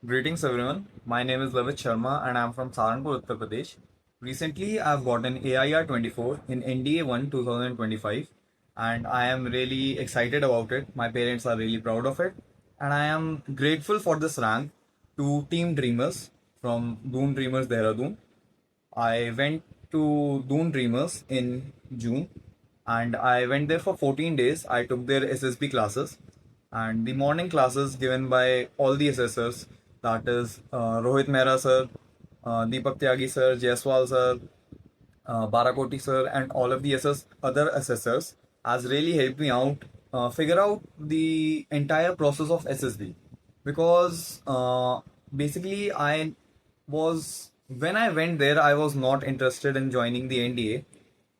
Greetings everyone. My name is Lavit Sharma and I am from Saharanpur, Uttar Pradesh. Recently, I have gotten AIR 24 in NDA 1 2025 and I am really excited about it. My parents are really proud of it and I am grateful for this rank to Team Dreamers from Doon Dreamers Dehradun. I went to Doon Dreamers in June and I went there for 14 days. I took their SSB classes and the morning classes given by all the assessors, that is Rohit Mehra sir, Deepak Tyagi sir, Jaiswal sir, Barakoti sir, and all of the other assessors has really helped me out figure out the entire process of SSB because basically I was when I went there I was not interested in joining the NDA,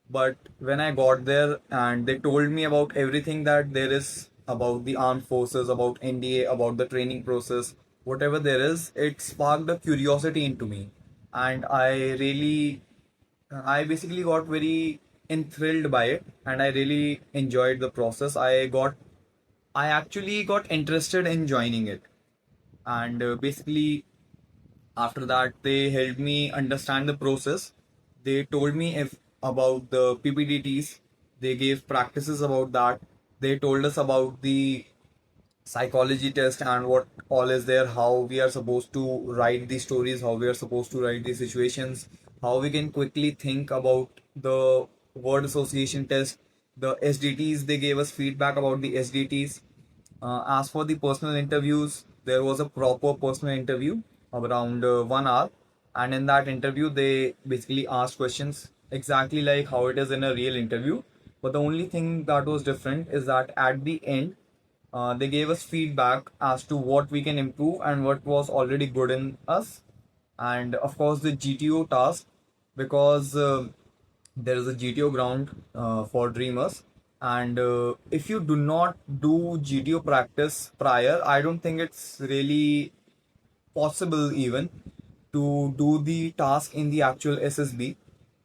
but when I got there and they told me about everything that there is about the armed forces, about NDA, about the training process, whatever there is, it sparked a curiosity into me. And I basically got very enthralled by it and I really enjoyed the process. I actually got interested in joining it. And basically, after that, they helped me understand the process. They told me if about the PPDTs. They gave practices about that. They told us about the psychology test and what all is there, how we are supposed to write these stories, how we are supposed to write these situations, how we can quickly think about the word association test, the SDTs. They gave us feedback about the SDTs. As for the personal interviews, there was a proper personal interview of around 1 hour, and in that interview, they basically asked questions exactly like how it is in a real interview. But the only thing that was different is that at the end, they gave us feedback as to what we can improve and what was already good in us. And of course, the GTO task, because there is a GTO ground for Dreamers. And if you do not do GTO practice prior, I don't think it's really possible even to do the task in the actual SSB,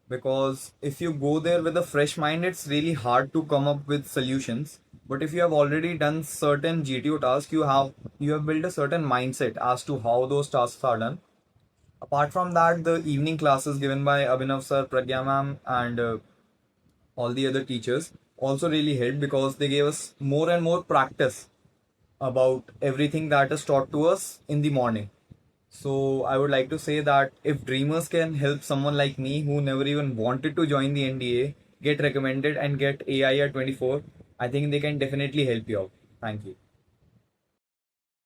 because if you go there with a fresh mind, it's really hard to come up with solutions. But if you have already done certain GTO tasks, you have built a certain mindset as to how those tasks are done. Apart from that, the evening classes given by Abhinav sir, Pragya ma'am, and all the other teachers also really helped because they gave us more and more practice about everything that is taught to us in the morning. So I would like to say that if Dreamers can help someone like me who never even wanted to join the NDA get recommended and get AIR 24, I think they can definitely help you out. Thank you.